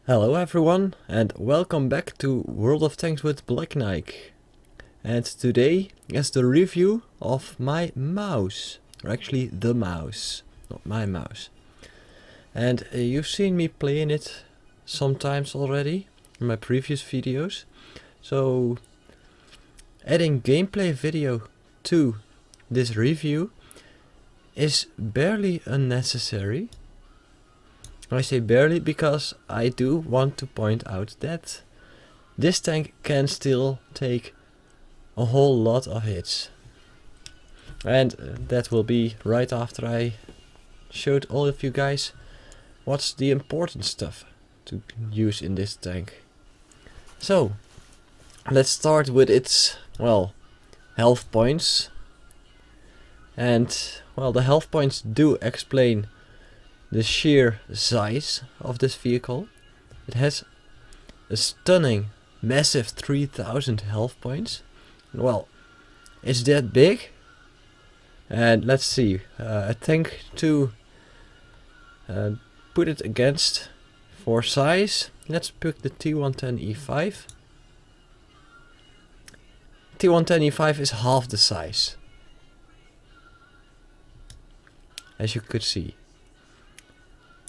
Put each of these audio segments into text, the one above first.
Hello everyone and welcome back to World of Tanks with Black Knight. And today is the review of my mouse, or actually the mouse, not my mouse. And you've seen me playing it sometimes already in my previous videos. So adding gameplay video to this review is barely unnecessary. I say barely because I do want to point out that this tank can still take a whole lot of hits. And that will be right after I showed all of you guys what's the important stuff to use in this tank. So let's start with its, well, health points. And well, the health points do explain the sheer size of this vehicle. It has a stunning massive 3000 health points. Well, it's that big. And let's see, a tank to put it against for size. Let's pick the T110E5. T110E5 is half the size, as you could see.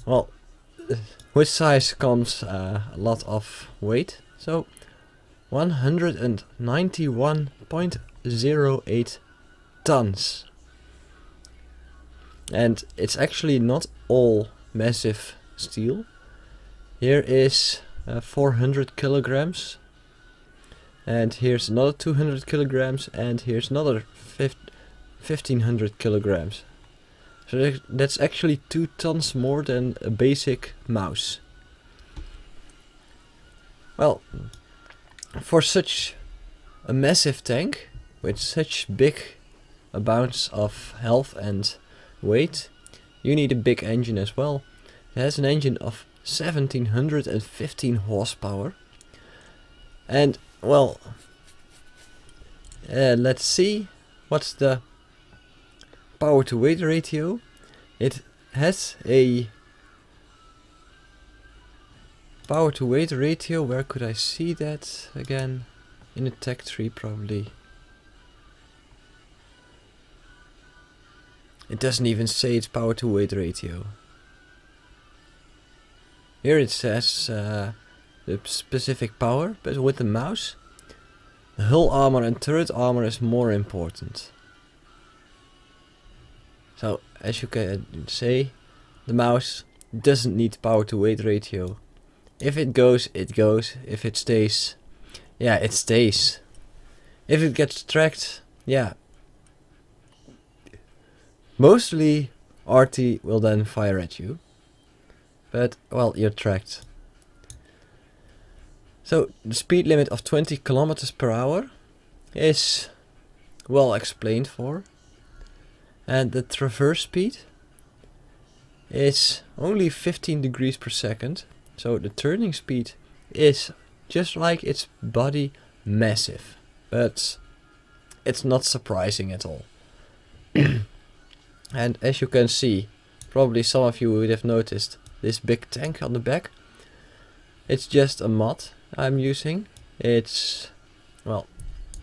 Well, with size comes a lot of weight, so 191.08 tons. And it's actually not all massive steel. Here is 400 kilograms, and here's another 200 kilograms, and here's another 1500 kilograms. So that's actually 2 tons more than a basic mouse. Well, for such a massive tank with such big amounts of health and weight, you need a big engine as well. It has an engine of 1715 horsepower. And well, let's see what's the power to weight ratio. It has a power to weight ratio. Where could I see that again? In the tech tree probably. It doesn't even say its power to weight ratio. Here it says the specific power, but with the mouse, the hull armor and turret armor is more important. So, as you can say, the mouse doesn't need power to weight ratio. If it goes, it goes. If it stays, yeah, it stays. If it gets tracked, yeah. Mostly RT will then fire at you. But, well, you're tracked. So, the speed limit of 20 kilometers per hour is well explained for. And the traverse speed is only 15 degrees per second. So the turning speed is just like its body, massive. But it's not surprising at all. And as you can see, probably some of you would have noticed this big tank on the back. It's just a mod I'm using. It's, well,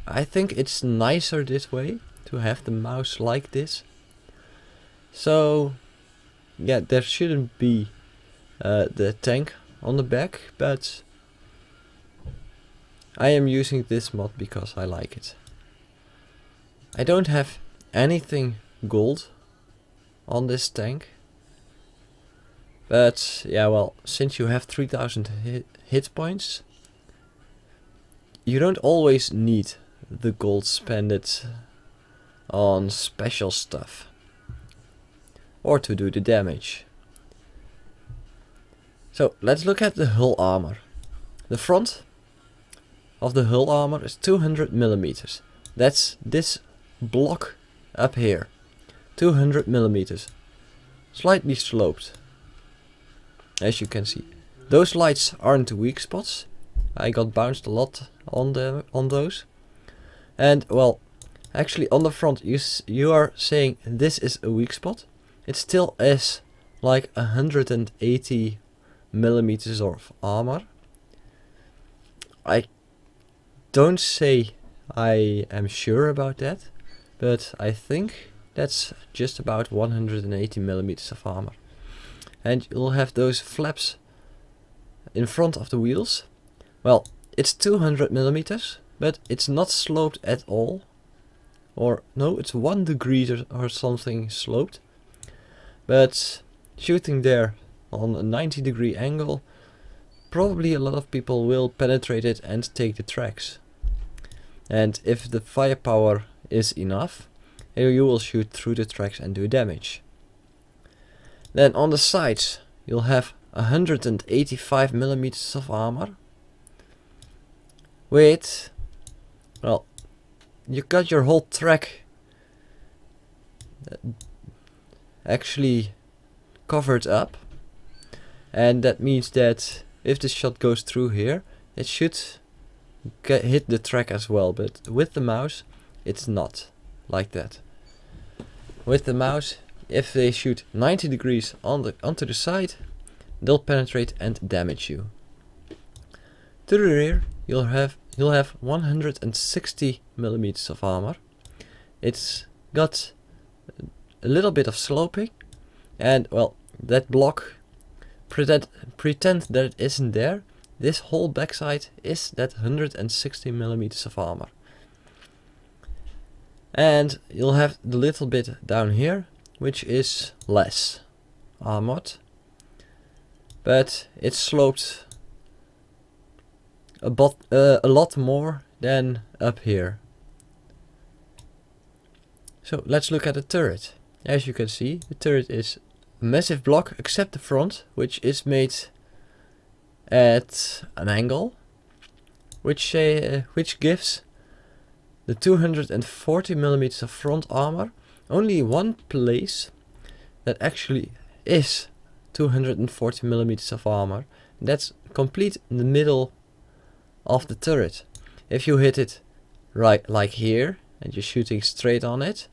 I think it's nicer this way to have the mouse like this. So yeah, there shouldn't be the tank on the back, but I am using this mod because I like it. I don't have anything gold on this tank, but yeah, well, since you have 3000 hit points, you don't always need the gold spent on special stuff or to do the damage. So let's look at the hull armor. The front of the hull armor is 200 millimeters. That's this block up here. 200 millimeters. Slightly sloped, as you can see. Those lights aren't weak spots. I got bounced a lot on those. And well, actually on the front you are saying this is a weak spot. It still is like 180 millimeters of armor. I don't say I am sure about that, but I think that's just about 180 millimeters of armor. And you'll have those flaps in front of the wheels. Well, it's 200 millimeters, but it's not sloped at all. Or no, it's 1 degree or something sloped. But shooting there on a 90-degree angle, probably a lot of people will penetrate it and take the tracks. And if the firepower is enough, you will shoot through the tracks and do damage. Then on the sides you'll have 185 millimeters of armor with, well, you got your whole track actually covered up, and that means that if the shot goes through here, it should hit the track as well, but with the mouse it's not like that. With the mouse, if they shoot 90 degrees onto the side, they'll penetrate and damage you. To the rear, you'll have 160 millimeters of armor. It's got a little bit of sloping, and well, that block, pretend that it isn't there. This whole backside is that 160 millimeters of armor. And you'll have the little bit down here, which is less armored, but it's sloped a lot more than up here. So let's look at the turret. As you can see, the turret is a massive block except the front, which is made at an angle, which gives the 240 millimeters of front armor only one place that actually is 240 millimeters of armor. That's complete in the middle of the turret. If you hit it right like here and you're shooting straight on it,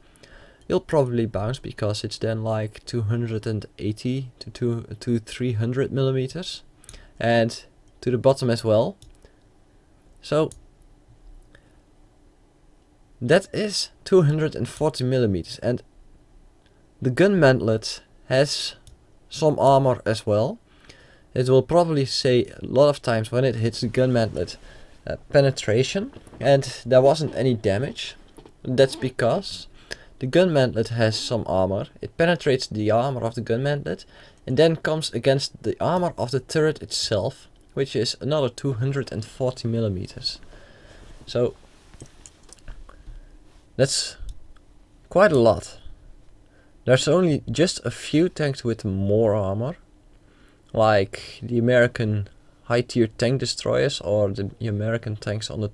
you'll probably bounce, because it's then like 280 to 300 millimeters, and to the bottom as well. So that is 240 millimeters, and the gun mantlet has some armor as well. It will probably say a lot of times when it hits the gun mantlet penetration, and there wasn't any damage. That's because the gun mantlet has some armor. It penetrates the armor of the gun mantlet and then comes against the armor of the turret itself, which is another 240 millimeters. So that's quite a lot. There's only just a few tanks with more armor, like the American high-tier tank destroyers or the American tanks on the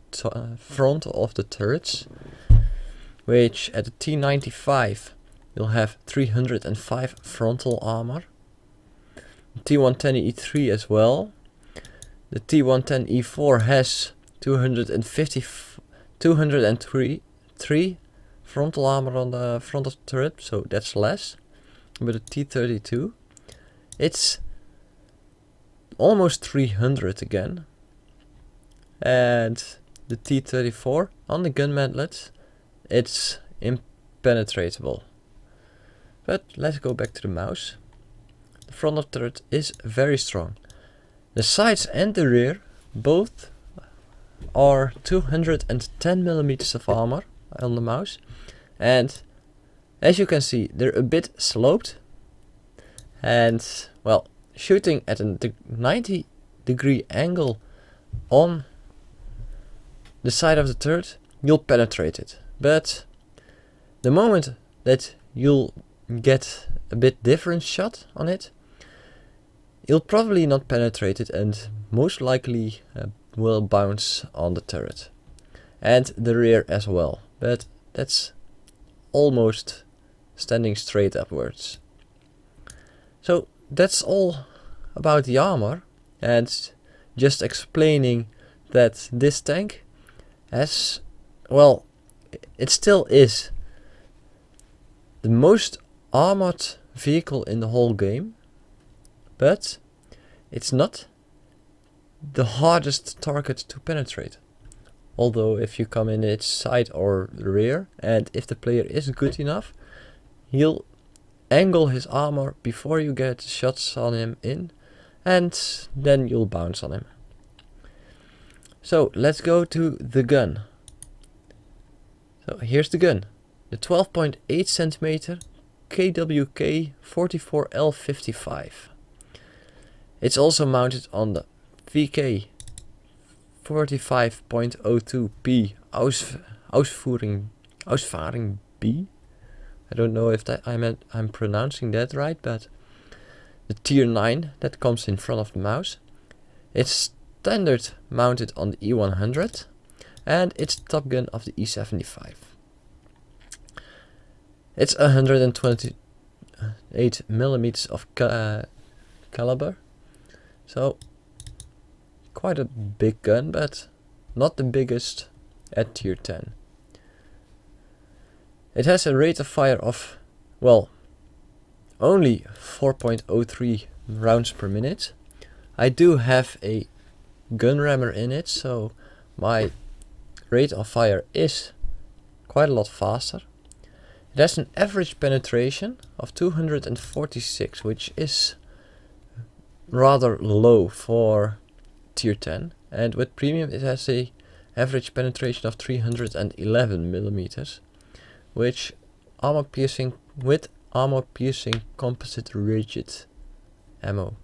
front of the turrets, which at the T95 you'll have 305 frontal armor. T110E3 as well. The T110E4 has 203 frontal armor on the front of the turret, so that's less. But the T32, it's almost 300 again. And the T34 on the gun mantlet, it's impenetrable. But let's go back to the mouse. The front of the turret is very strong. The sides and the rear both are 210 millimeters of armor on the mouse, and as you can see, they're a bit sloped, and well, shooting at a 90-degree angle on the side of the turret, you'll penetrate it. But the moment that you'll get a bit different shot on it, you'll probably not penetrate it and most likely will bounce on the turret and the rear as well, but that's almost standing straight upwards. So that's all about the armor, and just explaining that this tank has, well, it still is the most armored vehicle in the whole game, but it's not the hardest target to penetrate. Although if you come in its side or rear, and if the player is good enough, he'll angle his armor before you get shots on him in, and then you'll bounce on him. So let's go to the gun. So here's the gun. The 12.8 centimeter KWK 44L55. It's also mounted on the VK 45.02P Ausfaring B. I don't know if that I'm pronouncing that right, but the tier 9 that comes in front of the mouse. It's standard mounted on the E100, and it's the top gun of the E75. It's 128 millimeters of caliber, so quite a big gun, but not the biggest at tier 10. It has a rate of fire of, well, only 4.03 rounds per minute. I do have a gun rammer in it, so my rate of fire is quite a lot faster. It has an average penetration of 246, which is rather low for tier 10, and with premium it has a average penetration of 311 millimeters, which armor piercing composite rigid ammo.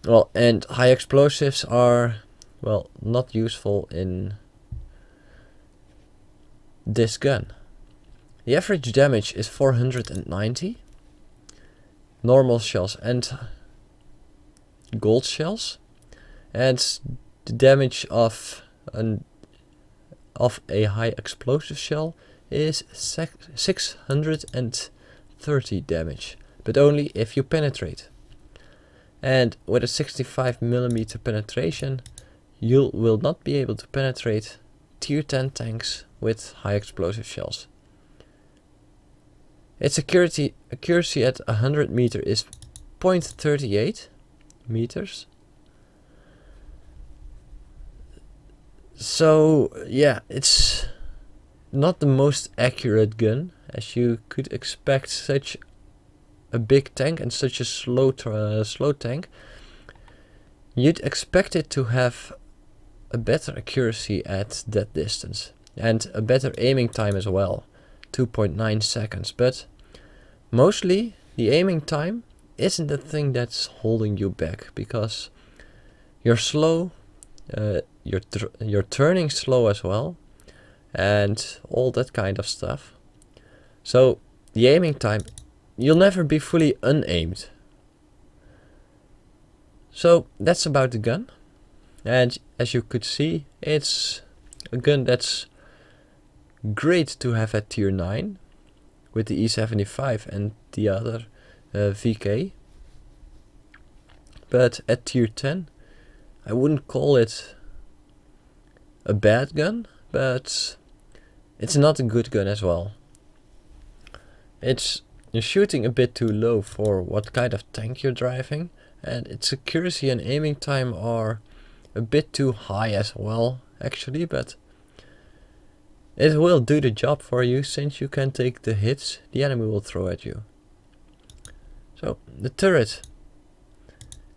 Well, and high explosives are, well, not useful in this gun. The average damage is 490. Normal shells and gold shells, and the damage of a high explosive shell is 630 damage, but only if you penetrate. And with a 65 millimeter penetration, you will not be able to penetrate tier 10 tanks with high explosive shells. Its accuracy at 100 meter is 0.38 meters. So yeah, it's not the most accurate gun, as you could expect such a big tank and such a slow tank. You'd expect it to have a better accuracy at that distance and a better aiming time as well, 2.9 seconds. But mostly the aiming time isn't the thing that's holding you back, because you're slow, you're turning slow as well, and all that kind of stuff. So the aiming time, you'll never be fully unaimed. So that's about the gun, and as you could see, it's a gun that's great to have at tier 9 with the E75 and the other VK, but at tier 10 I wouldn't call it a bad gun, but it's not a good gun as well. You're shooting a bit too low for what kind of tank you're driving, and its accuracy and aiming time are a bit too high as well, actually, but it will do the job for you, since you can take the hits the enemy will throw at you. So the turret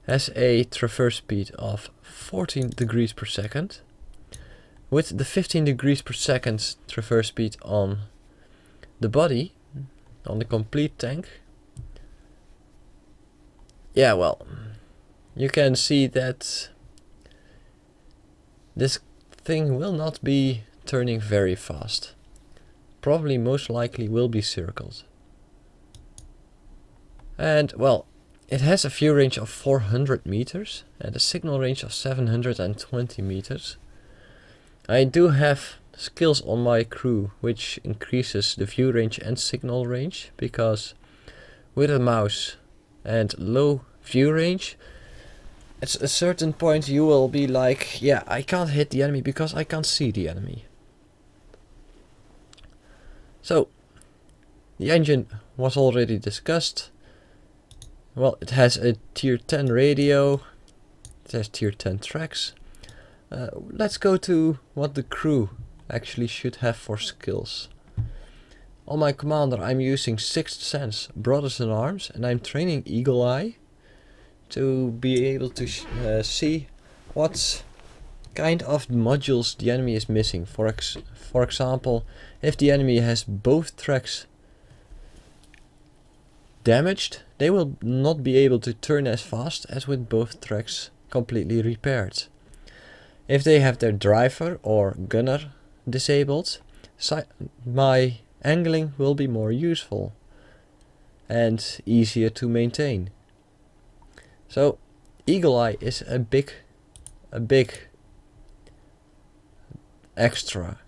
has a traverse speed of 14 degrees per second, with the 15 degrees per second traverse speed on the body, on the complete tank. Yeah, well, you can see that this thing will not be turning very fast. Probably most likely will be circled. And well, it has a view range of 400 meters and a signal range of 720 meters. I do have skills on my crew which increases the view range and signal range, because with a mouse and low view range, at a certain point you will be like, yeah, I can't hit the enemy because I can't see the enemy. So the engine was already discussed. well, it has a tier 10 radio, it has tier 10 tracks. Let's go to what the crew actually should have for skills. On my commander I'm using 6th Sense, Brothers in Arms, and I'm training Eagle Eye to be able to see what kind of modules the enemy is missing. For example, if the enemy has both tracks damaged, they will not be able to turn as fast as with both tracks completely repaired. If they have their driver or gunner disabled, my angling will be more useful and easier to maintain. So Eagle Eye is a big extra.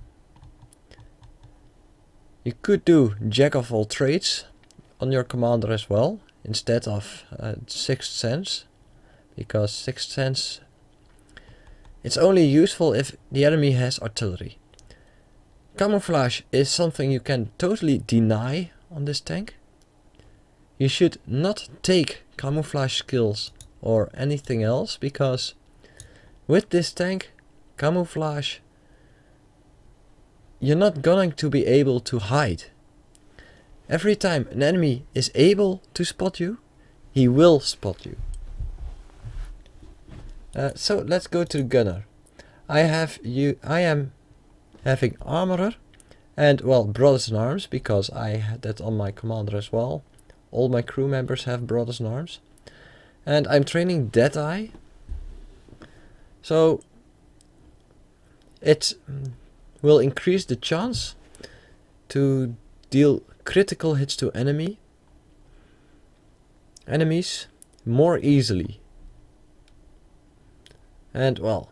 You could do Jack of all trades on your commander as well, instead of 6th Sense, because 6th Sense, it's only useful if the enemy has artillery. Camouflage is something you can totally deny on this tank. You should not take camouflage skills or anything else, because with this tank, camouflage, you're not going to be able to hide. Every time an enemy is able to spot you, he will spot you. So let's go to the gunner. I am having armorer and, well, Brothers in Arms, because I had that on my commander as well. All my crew members have Brothers in Arms. And I'm training Deadeye. So it will increase the chance to deal critical hits to enemies more easily. And, well,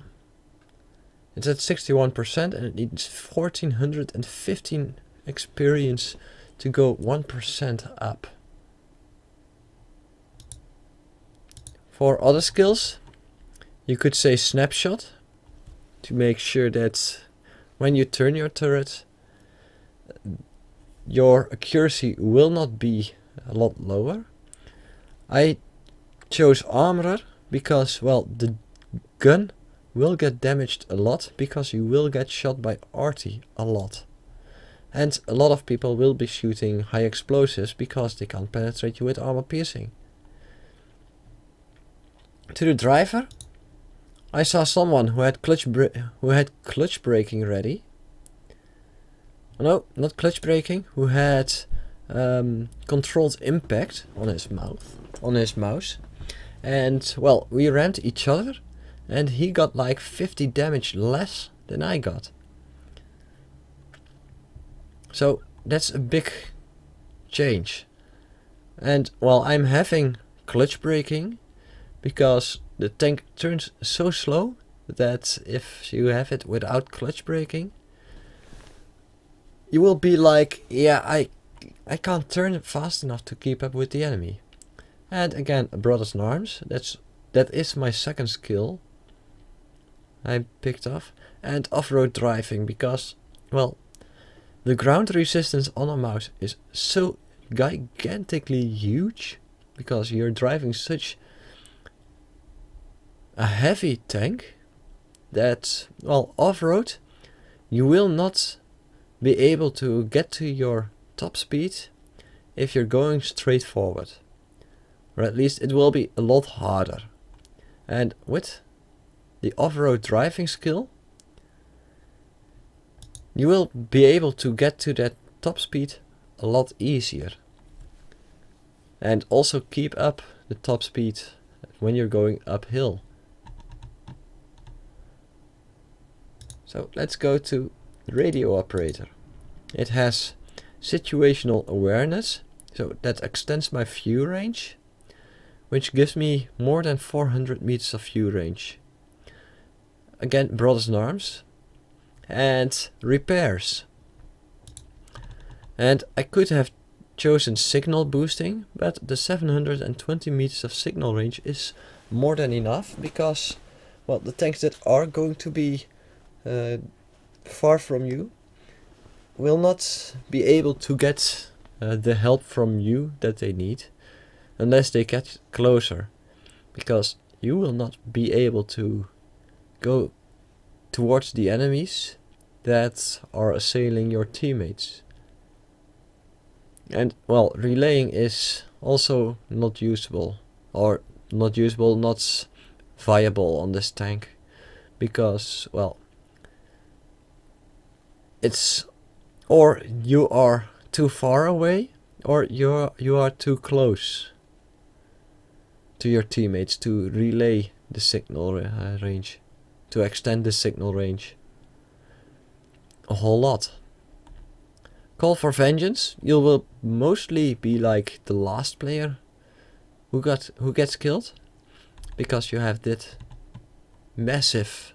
it's at 61% and it needs 1415 experience to go 1% up. For other skills, you could say Snapshot, to make sure that when you turn your turret, your accuracy will not be a lot lower. I chose Armorer because, well, the gun will get damaged a lot, because you will get shot by arty a lot. And a lot of people will be shooting high explosives because they can't penetrate you with armor piercing. To the driver, I saw someone who had clutch braking ready. No, not clutch braking. Who had controlled impact on his mouse, and, well, we rammed each other, and he got like 50 damage less than I got. So that's a big change. And, well, I'm having clutch braking because the tank turns so slow that if you have it without clutch braking, you will be like, yeah, I can't turn it fast enough to keep up with the enemy. And again, Brothers in Arms, that is my second skill I picked off. And off-road driving, because, well, the ground resistance on a mouse is so gigantically huge, because you're driving such a heavy tank that, well, off-road you will not be able to get to your top speed if you're going straight forward, or at least it will be a lot harder. And with the off-road driving skill, you will be able to get to that top speed a lot easier, and also keep up the top speed when you're going uphill. So let's go to radio operator. It has situational awareness, so that extends my view range, which gives me more than 400 meters of view range. Again, Brothers in Arms. And repairs. And I could have chosen signal boosting, but the 720 meters of signal range is more than enough, because, well, the tanks that are going to be far from you will not be able to get the help from you that they need. unless they get closer, because you will not be able to go towards the enemies that are assailing your teammates. And well, relaying is also not usable, or not viable on this tank, because well, it's or you are too far away, or you are too close to your teammates to relay the signal range, to extend the signal range a whole lot. Call for vengeance. You will mostly be like the last player who gets killed, because you have that massive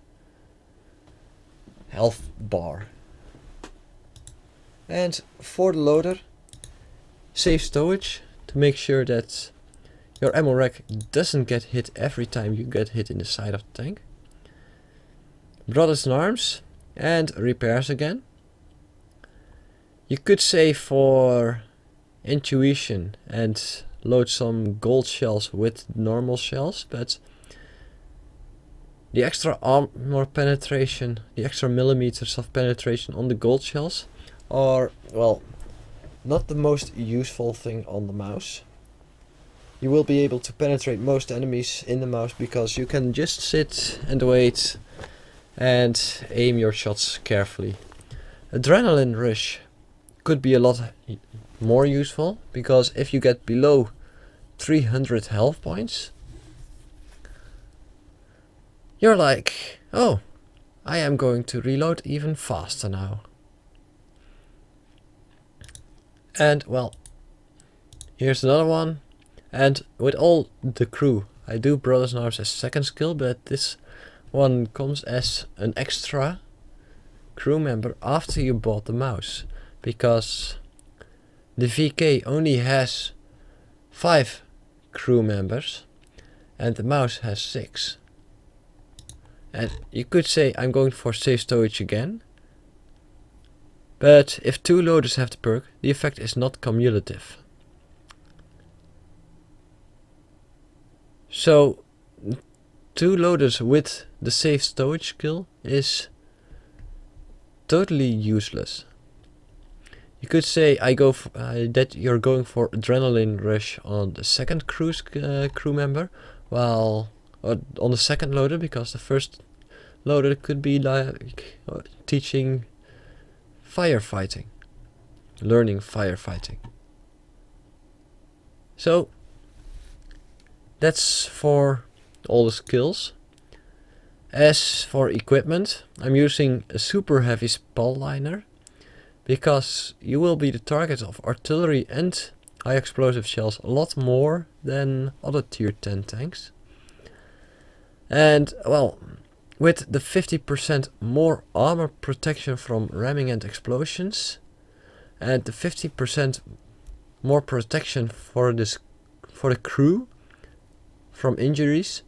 health bar. And for the loader, save stowage to make sure that your ammo rack doesn't get hit every time you get hit in the side of the tank. Brothers in arms and repairs again. You could save for intuition and load some gold shells with normal shells, but the extra armor penetration, the extra millimeters of penetration on the gold shells are, well, not the most useful thing on the mouse. You will be able to penetrate most enemies in the mouse because you can just sit and wait and aim your shots carefully. Adrenaline rush could be a lot more useful, because if you get below 300 health points, you're like, oh, I am going to reload even faster now. And well, here's another one. And with all the crew, I do Brothers in Arms as second skill, but this one comes as an extra crew member after you bought the mouse, because the VK only has 5 crew members and the mouse has 6. And you could say I'm going for save stowage again, but if 2 loaders have the perk, the effect is not cumulative. So 2 loaders with the save stowage skill is totally useless. You could say that you're going for adrenaline rush on the second crew member, while on the second loader, because the first loader could be like teaching firefighting, learning firefighting. So that's for all the skills. As for equipment, I'm using a super heavy spall liner, because you will be the target of artillery and high explosive shells a lot more than other tier 10 tanks. And well, with the 50% more armor protection from ramming and explosions, and the 50% more protection for the crew from injuries,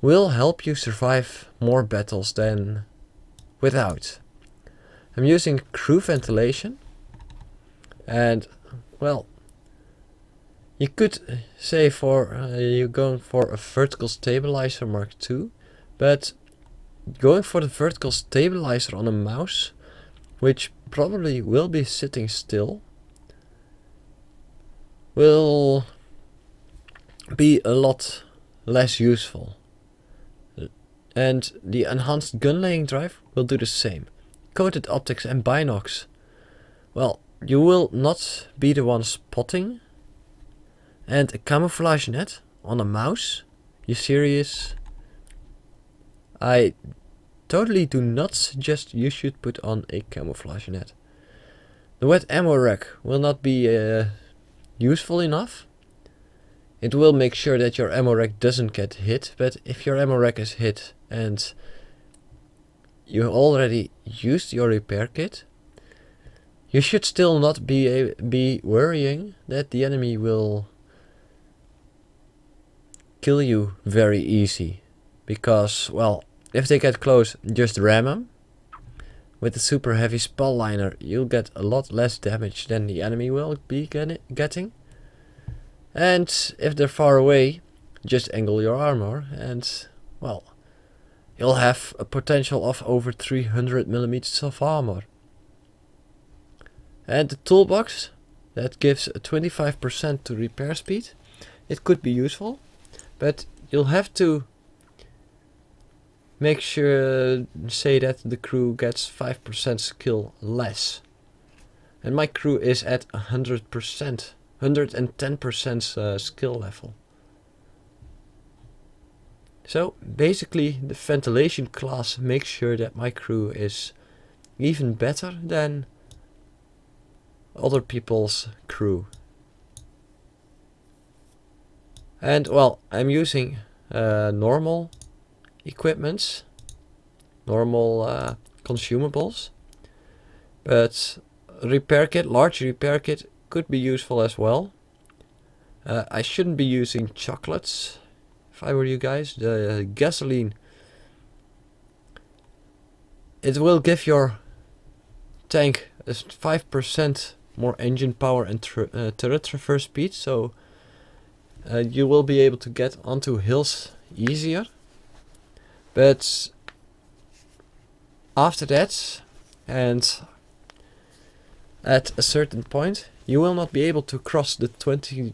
will help you survive more battles than without. I'm using crew ventilation, and well, you could say you're going for a vertical stabilizer Mark II, but going for the vertical stabilizer on a mouse, which probably will be sitting still, will be a lot less useful. And the enhanced gun laying drive will do the same. Coated optics and binocs, well, you will not be the one spotting. And a camouflage net on a mouse? You serious? I totally do not suggest you should put on a camouflage net. The wet ammo rack will not be useful enough. It will make sure that your ammo rack doesn't get hit, but if your ammo rack is hit and you already used your repair kit, you should still not be worrying that the enemy will kill you very easy, because well, if they get close, just ram them. With the super heavy spall liner, you'll get a lot less damage than the enemy will be getting. And if they're far away, just angle your armor and, well, you'll have a potential of over 300 millimeters of armor. And the toolbox, that gives a 25% to repair speed. It could be useful, but you'll have to make sure, say that the crew gets 5% skill less. And my crew is at 100%, 110% skill level. So basically the ventilation class makes sure that my crew is even better than other people's crew. And well, I'm using normal equipments, normal consumables, but repair kit, large repair kit could be useful as well. I shouldn't be using chocolates if I were you guys. The gasoline, it will give your tank a 5% more engine power and turret traverse speed, so you will be able to get onto hills easier. But after that, and at a certain point, you will not be able to cross the 20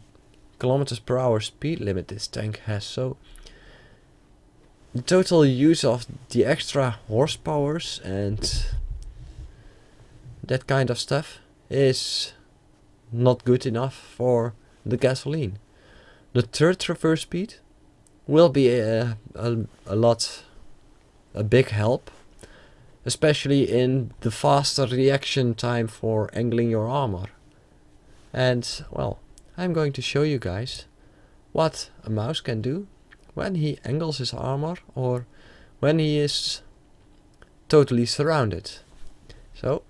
kilometers per hour speed limit this tank has. So the total use of the extra horsepowers and that kind of stuff is not good enough for the gasoline. The third traverse speed will be a big help, especially in the faster reaction time for angling your armor. And well, I'm going to show you guys what a mouse can do when he angles his armor or when he is totally surrounded. So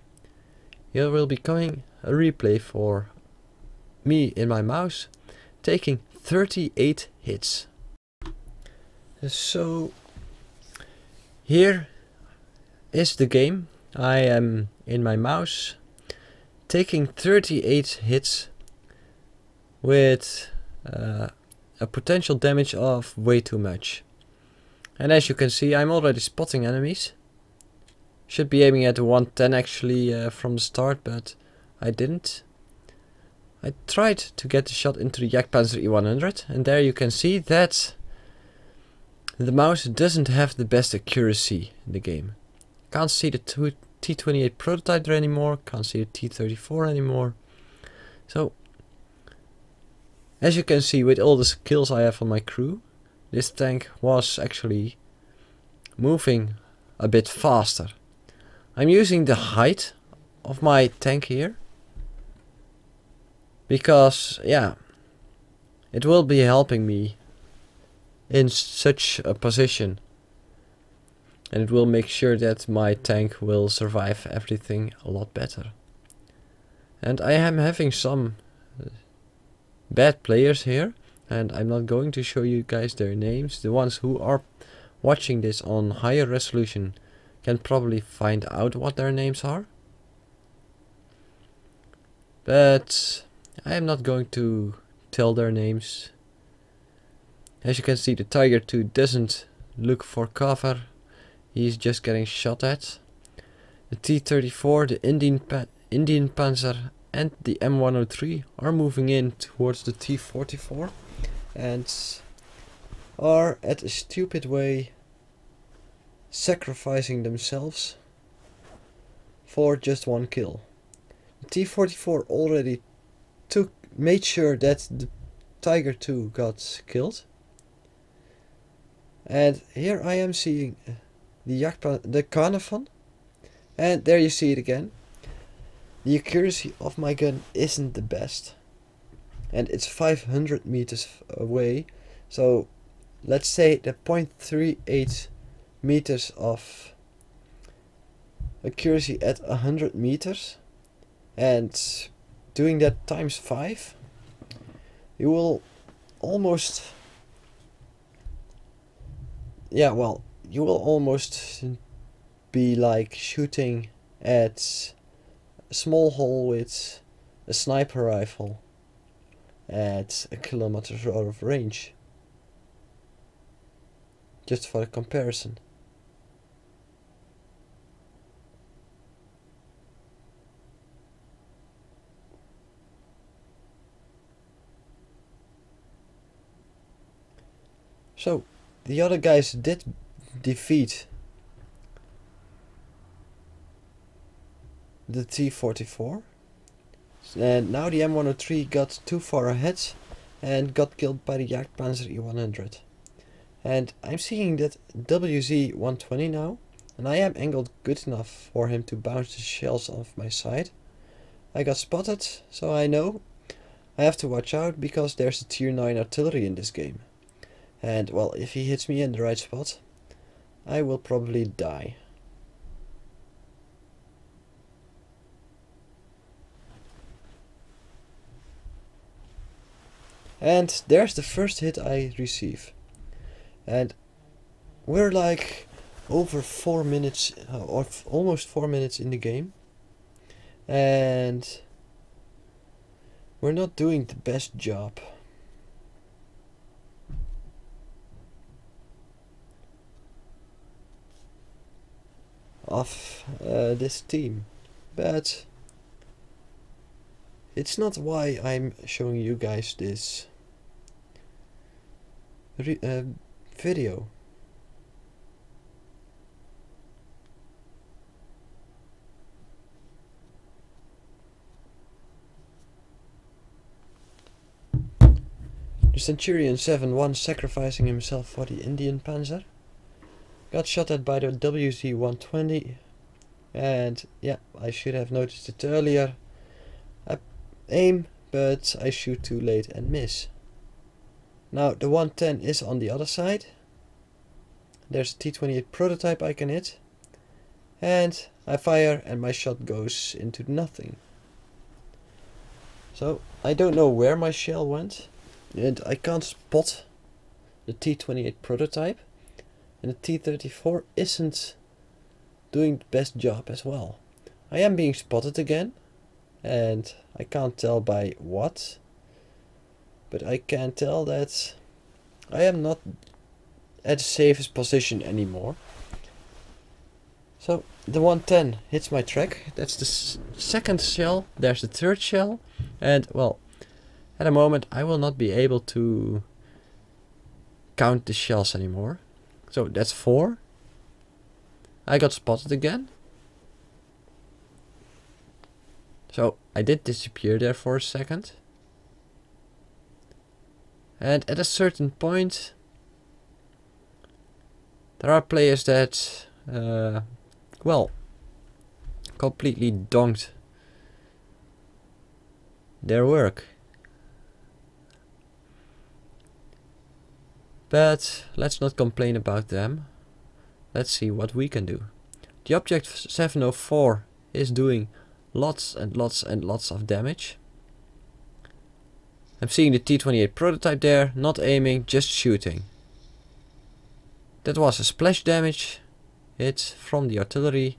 here will be coming a replay for me in my mouse taking 38 hits. So here is the game. I am in my mouse taking 38 hits with a potential damage of way too much. And as you can see, I'm already spotting enemies. Should be aiming at 110 actually from the start, but I didn't. I tried to get the shot into the Jagdpanzer E100, and there you can see that the mouse doesn't have the best accuracy in the game. Can't see the T28 prototype there anymore, can't see the T34 anymore. So, as you can see with all the skills I have on my crew, this tank was actually moving a bit faster. I'm using the height of my tank here, because yeah, it will be helping me in such a position, and it will make sure that my tank will survive everything a lot better. And I am having some bad players here, and I'm not going to show you guys their names. The ones who are watching this on higher resolution can probably find out what their names are, but I am not going to tell their names. As you can see, the Tiger 2 doesn't look for cover, he's just getting shot at. The T-34, the Indian Panzer and the M103 are moving in towards the T-44 and are at a stupid way sacrificing themselves for just one kill. The T-44 already made sure that the Tiger 2 got killed. And here I am seeing the Carnifon, and there you see it again. The accuracy of my gun isn't the best, and it's 500 meters away, so let's say the 0.38 meters of accuracy at 100 meters, and doing that times 5, you will almost, yeah, well, you will almost be like shooting at a small hole with a sniper rifle. at a kilometer sort of range. Just for a comparison. So, the other guys did defeat the T-44, and now the M103 got too far ahead and got killed by the Jagdpanzer E100. And I'm seeing that WZ-120 now, and I am angled good enough for him to bounce the shells off my side. I got spotted, so I know I have to watch out because there's a tier 9 artillery in this game. And well, if he hits me in the right spot, I will probably die. And there's the first hit I receive. And we're like over 4 minutes, or almost 4 minutes in the game. And we're not doing the best job. Of this team, but it's not why I'm showing you guys this video. The Centurion 7-1 sacrificing himself for the Indian Panzer. Got shot at by the WZ-120, and yeah, I should have noticed it earlier. I aim, but I shoot too late and miss. Now the 110 is on the other side. There's a T-28 prototype I can hit, and I fire and my shot goes into nothing. So I don't know where my shell went, and I can't spot the T-28 prototype. And the T-34 isn't doing the best job as well. I am being spotted again, and I can't tell by what, but I can tell that I am not at the safest position anymore. So the 110 hits my track. That's the second shell. There's the third shell, and well, at the moment I will not be able to count the shells anymore. So that's 4. I got spotted again. So I did disappear there for a second. And at a certain point, there are players that, well, completely donked their work. But let's not complain about them. Let's see what we can do. The Object 704 is doing lots and lots and lots of damage. I'm seeing the T-28 prototype there, not aiming, just shooting. That was a splash damage hit from the artillery.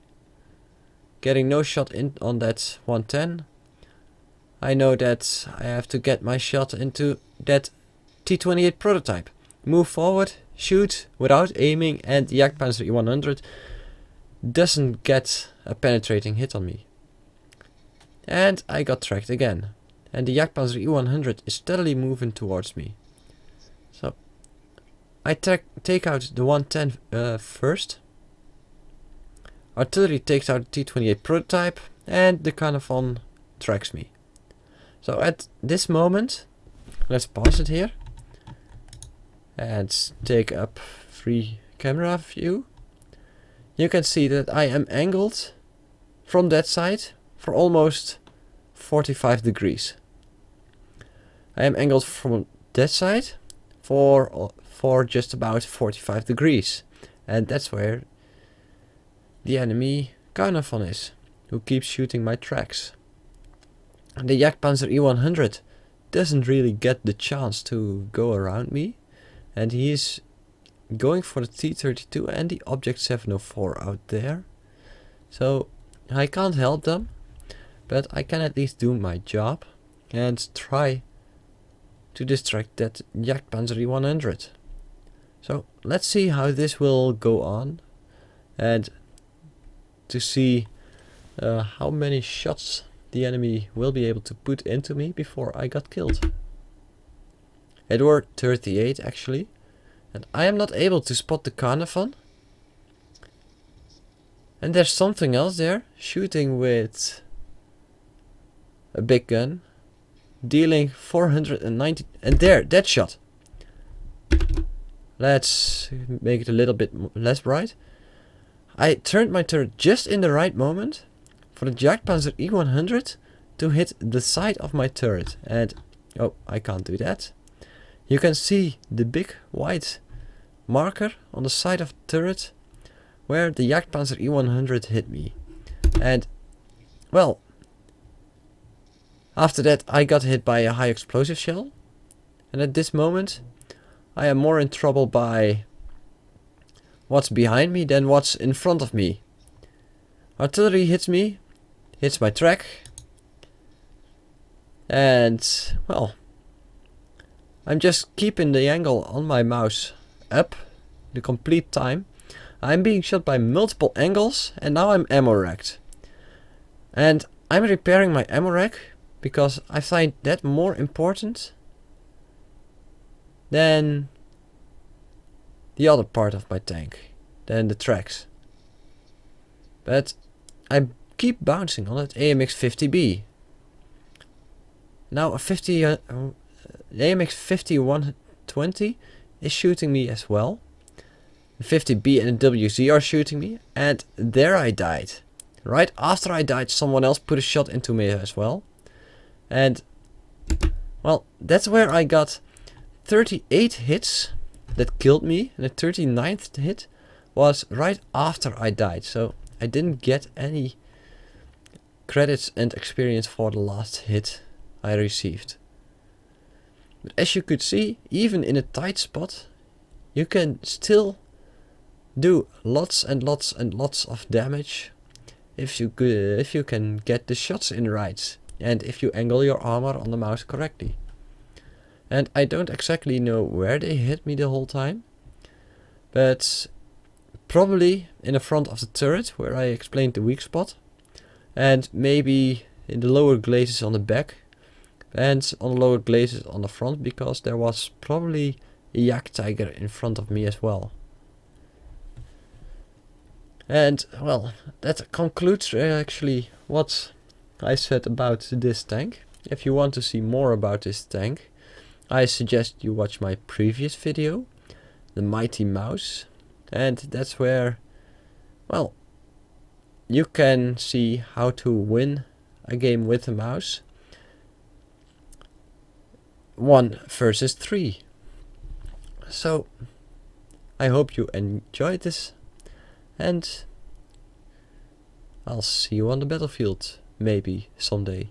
Getting no shot in on that 110. I know that I have to get my shot into that T-28 prototype. Move forward, shoot without aiming, and the Jagdpanzer E100 doesn't get a penetrating hit on me. And I got tracked again. And the Jagdpanzer E100 is steadily moving towards me. So I take out the 110 first. Artillery takes out the T-28 prototype, and the Canafon tracks me. So at this moment, let's pause it here and take up free camera view. You can see that I am angled from that side for almost 45 degrees. I am angled from that side for just about 45 degrees, and that's where the enemy Canafon is, who keeps shooting my tracks. And the Jagdpanzer E100 doesn't really get the chance to go around me, and he is going for the T-32 and the Object 704 out there. So I can't help them, but I can at least do my job and try to distract that Jagdpanzer 100. So let's see how this will go on, and to see how many shots the enemy will be able to put into me before I got killed. It were 38 actually, and I am not able to spot the Carnifon. And there's something else there, shooting with a big gun, dealing 490, and there, that shot. Let's make it a little bit less bright. I turned my turret just in the right moment for the Jagdpanzer E100 to hit the side of my turret, and oh, I can't do that. You can see the big white marker on the side of the turret where the Jagdpanzer E100 hit me. And well, after that I got hit by a high explosive shell, and at this moment I am more in trouble by what's behind me than what's in front of me. Artillery hits me, hits my track, and well, I'm just keeping the angle on my mouse up the complete time. I'm being shot by multiple angles, and now I'm ammo wrecked. And I'm repairing my ammo rack because I find that more important than the other part of my tank, than the tracks. But I keep bouncing on that AMX 50B. Now a the AMX 5120 is shooting me as well. The 50B and the WZ are shooting me, and there I died. Right after I died, someone else put a shot into me as well. And well, that's where I got 38 hits that killed me, and the 39th hit was right after I died. So I didn't get any credits and experience for the last hit I received. But as you could see, even in a tight spot, you can still do lots and lots and lots of damage if you can get the shots in right, and if you angle your armor on the mouse correctly. And I don't exactly know where they hit me the whole time, but probably in the front of the turret where I explained the weak spot, and maybe in the lower glazes on the back, and on the lower glazes on the front, because there was probably a Jagdtiger in front of me as well. And well, that concludes actually what I said about this tank. If you want to see more about this tank, I suggest you watch my previous video, the Mighty Mouse, and that's where, well, you can see how to win a game with a mouse 1 versus 3. So I hope you enjoyed this, and I'll see you on the battlefield, maybe someday.